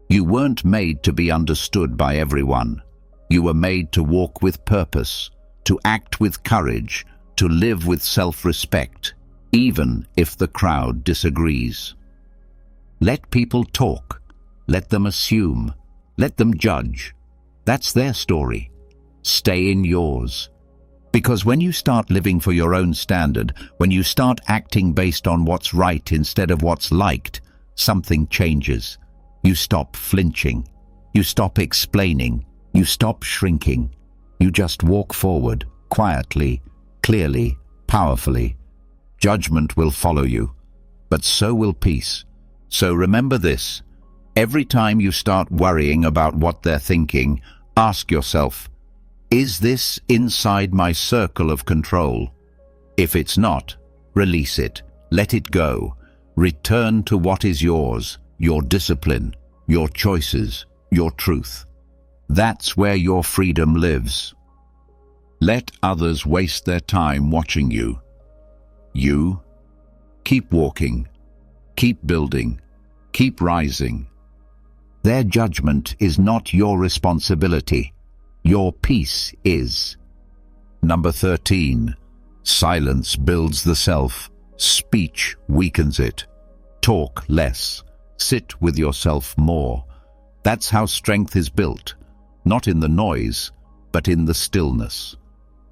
You weren't made to be understood by everyone. You were made to walk with purpose, to act with courage, to live with self-respect, even if the crowd disagrees. Let people talk. Let them assume. Let them judge. That's their story. Stay in yours. Because when you start living for your own standard, when you start acting based on what's right instead of what's liked, something changes. You stop flinching. You stop explaining. You stop shrinking. You just walk forward, quietly, clearly, powerfully. Judgment will follow you, but so will peace. So remember this. Every time you start worrying about what they're thinking, ask yourself, is this inside my circle of control? If it's not, release it. Let it go. Return to what is yours, your discipline, your choices, your truth. That's where your freedom lives. Let others waste their time watching you. You keep walking, keep building, keep rising. Their judgment is not your responsibility. Your peace is. Number 13. Silence builds the self. Speech weakens it. Talk less. Sit with yourself more. That's how strength is built. Not in the noise, but in the stillness.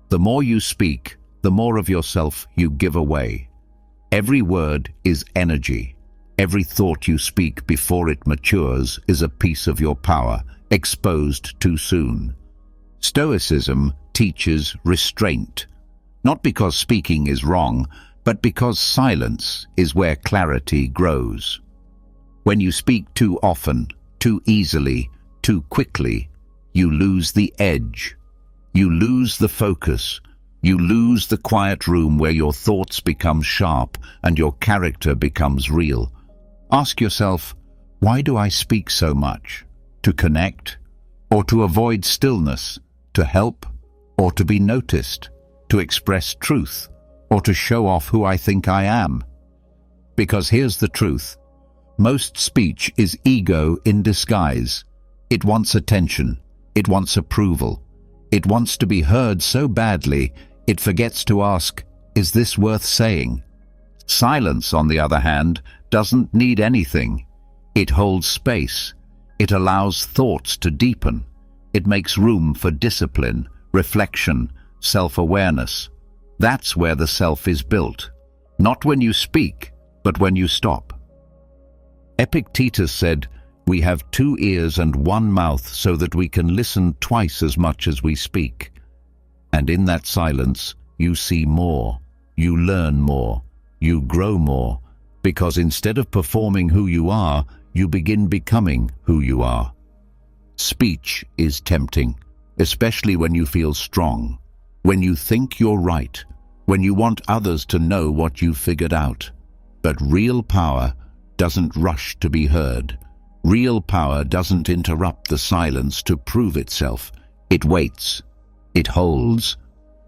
The more you speak, the more of yourself you give away. Every word is energy. Every thought you speak before it matures is a piece of your power, exposed too soon. Stoicism teaches restraint, not because speaking is wrong, but because silence is where clarity grows. When you speak too often, too easily, too quickly, you lose the edge. You lose the focus. You lose the quiet room where your thoughts become sharp and your character becomes real. Ask yourself, why do I speak so much? To connect? Or to avoid stillness? To help? Or to be noticed? To express truth? Or to show off who I think I am? Because here's the truth. Most speech is ego in disguise. It wants attention. It wants approval. It wants to be heard so badly, it forgets to ask, is this worth saying? Silence, on the other hand, doesn't need anything. It holds space. It allows thoughts to deepen. It makes room for discipline, reflection, self-awareness. That's where the self is built. Not when you speak, but when you stop. Epictetus said, "We have 2 ears and 1 mouth so that we can listen twice as much as we speak." And in that silence, you see more, you learn more, you grow more, because instead of performing who you are, you begin becoming who you are. Speech is tempting, especially when you feel strong, when you think you're right, when you want others to know what you've figured out. But real power doesn't rush to be heard. Real power doesn't interrupt the silence to prove itself. It waits, it holds,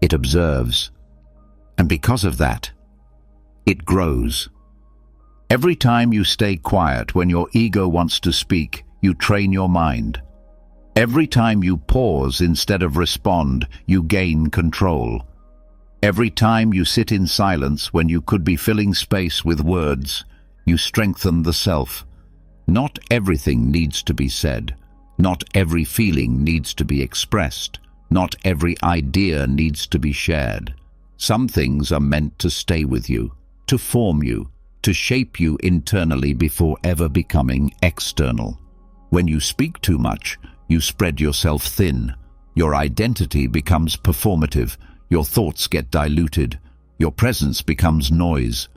it observes. And because of that, it grows. Every time you stay quiet when your ego wants to speak, you train your mind. Every time you pause instead of respond, you gain control. Every time you sit in silence when you could be filling space with words, you strengthen the self. Not everything needs to be said. Not every feeling needs to be expressed. Not every idea needs to be shared. Some things are meant to stay with you, to form you, to shape you internally before ever becoming external. When you speak too much, you spread yourself thin. Your identity becomes performative. Your thoughts get diluted. Your presence becomes noise.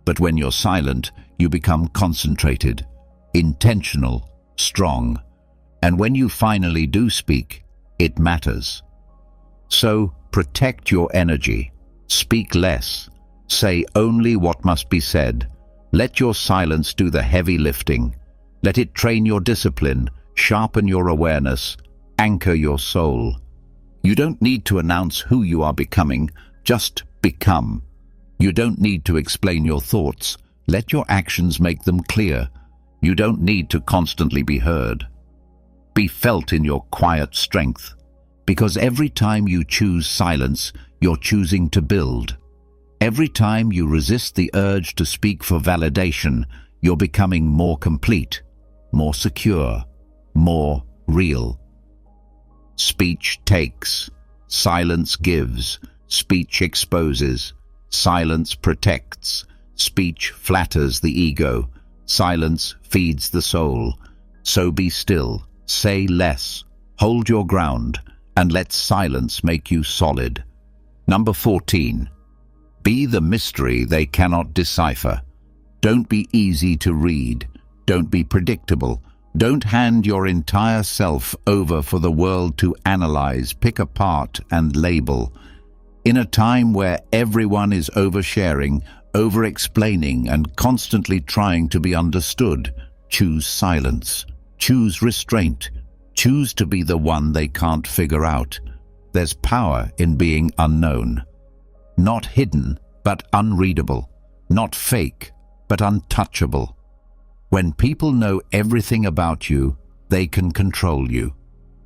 But when you're silent, you become concentrated, intentional, strong. And when you finally do speak, it matters. So protect your energy. Speak less. Say only what must be said. Let your silence do the heavy lifting. Let it train your discipline, sharpen your awareness, anchor your soul. You don't need to announce who you are becoming, just become. You don't need to explain your thoughts. Let your actions make them clear. You don't need to constantly be heard. Be felt in your quiet strength, because every time you choose silence, you're choosing to build. Every time you resist the urge to speak for validation, you're becoming more complete, more secure, more real. Speech takes, silence gives, speech exposes, silence protects, speech flatters the ego, silence feeds the soul. So be still, say less, hold your ground, and let silence make you solid. Number 14. Be the mystery they cannot decipher. Don't be easy to read. Don't be predictable. Don't hand your entire self over for the world to analyze, pick apart, and label. In a time where everyone is oversharing, over-explaining, and constantly trying to be understood, choose silence. Choose restraint. Choose to be the one they can't figure out. There's power in being unknown. Not hidden, but unreadable. Not fake, but untouchable. When people know everything about you, they can control you.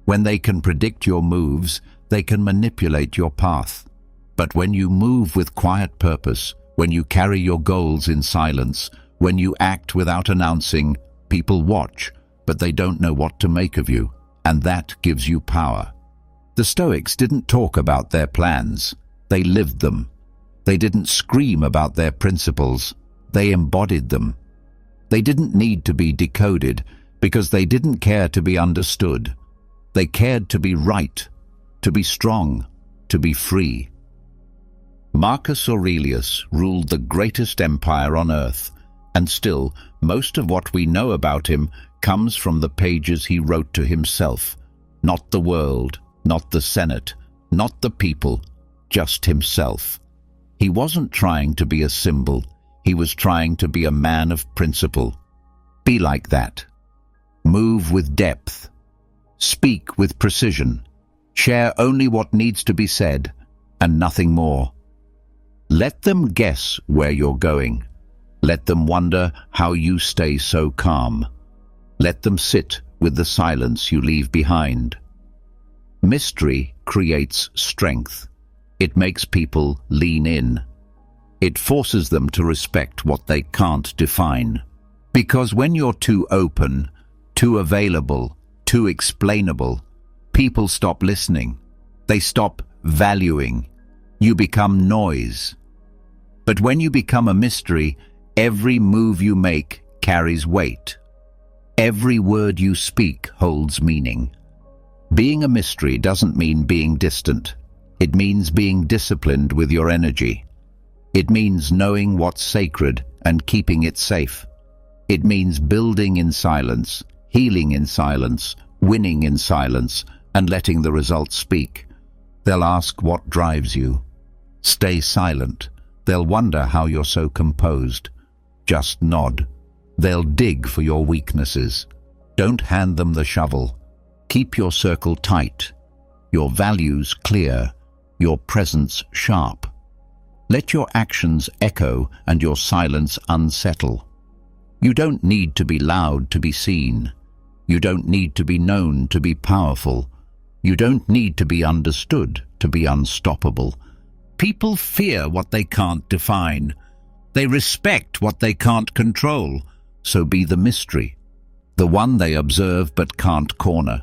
When they can predict your moves, they can manipulate your path. But when you move with quiet purpose, when you carry your goals in silence, when you act without announcing, people watch, but they don't know what to make of you, and that gives you power. The Stoics didn't talk about their plans, they lived them. They didn't scream about their principles, they embodied them. They didn't need to be decoded because they didn't care to be understood. They cared to be right, to be strong, to be free. Marcus Aurelius ruled the greatest empire on earth, and still, most of what we know about him comes from the pages he wrote to himself. Not the world, not the Senate, not the people, just himself. He wasn't trying to be a symbol, he was trying to be a man of principle. Be like that. Move with depth. Speak with precision. Share only what needs to be said, and nothing more. Let them guess where you're going. Let them wonder how you stay so calm. Let them sit with the silence you leave behind. Mystery creates strength. It makes people lean in. It forces them to respect what they can't define. Because when you're too open, too available, too explainable, people stop listening. They stop valuing. You become noise. But when you become a mystery, every move you make carries weight. Every word you speak holds meaning. Being a mystery doesn't mean being distant. It means being disciplined with your energy. It means knowing what's sacred and keeping it safe. It means building in silence, healing in silence, winning in silence, and letting the results speak. They'll ask what drives you. Stay silent. They'll wonder how you're so composed. Just nod. They'll dig for your weaknesses. Don't hand them the shovel. Keep your circle tight, your values clear, your presence sharp. Let your actions echo and your silence unsettle. You don't need to be loud to be seen. You don't need to be known to be powerful. You don't need to be understood to be unstoppable. People fear what they can't define. They respect what they can't control. So be the mystery. The one they observe but can't corner.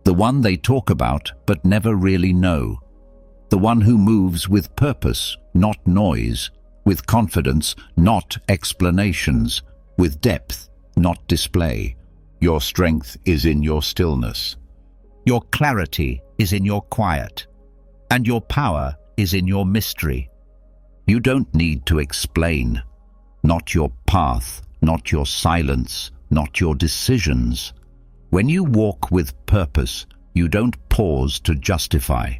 The one they talk about but never really know. The one who moves with purpose, not noise. With confidence, not explanations. With depth, not display. Your strength is in your stillness. Your clarity is in your quiet. And your power is in your mystery. You don't need to explain. Not your path, not your silence, not your decisions. When you walk with purpose, you don't pause to justify.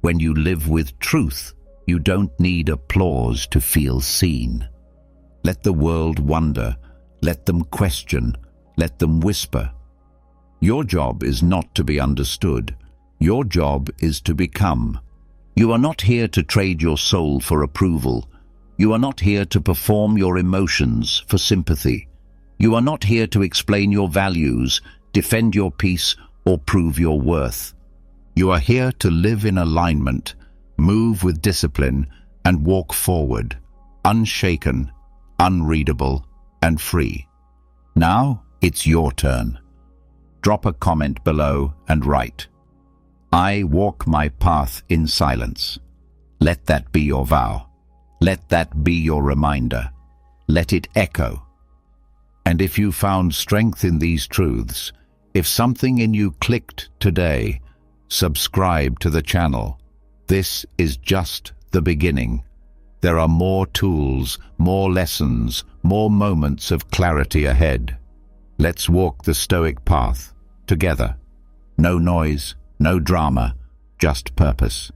When you live with truth, you don't need applause to feel seen. Let the world wonder. Let them question. Let them whisper. Your job is not to be understood. Your job is to become. You are not here to trade your soul for approval. You are not here to perform your emotions for sympathy. You are not here to explain your values, defend your peace, or prove your worth. You are here to live in alignment, move with discipline, and walk forward, unshaken, unreadable, and free. Now it's your turn. Drop a comment below and write, "I walk my path in silence." Let that be your vow. Let that be your reminder. Let it echo. And if you found strength in these truths, if something in you clicked today, subscribe to the channel. This is just the beginning. There are more tools, more lessons, more moments of clarity ahead. Let's walk the Stoic path together. No noise, no drama, just purpose.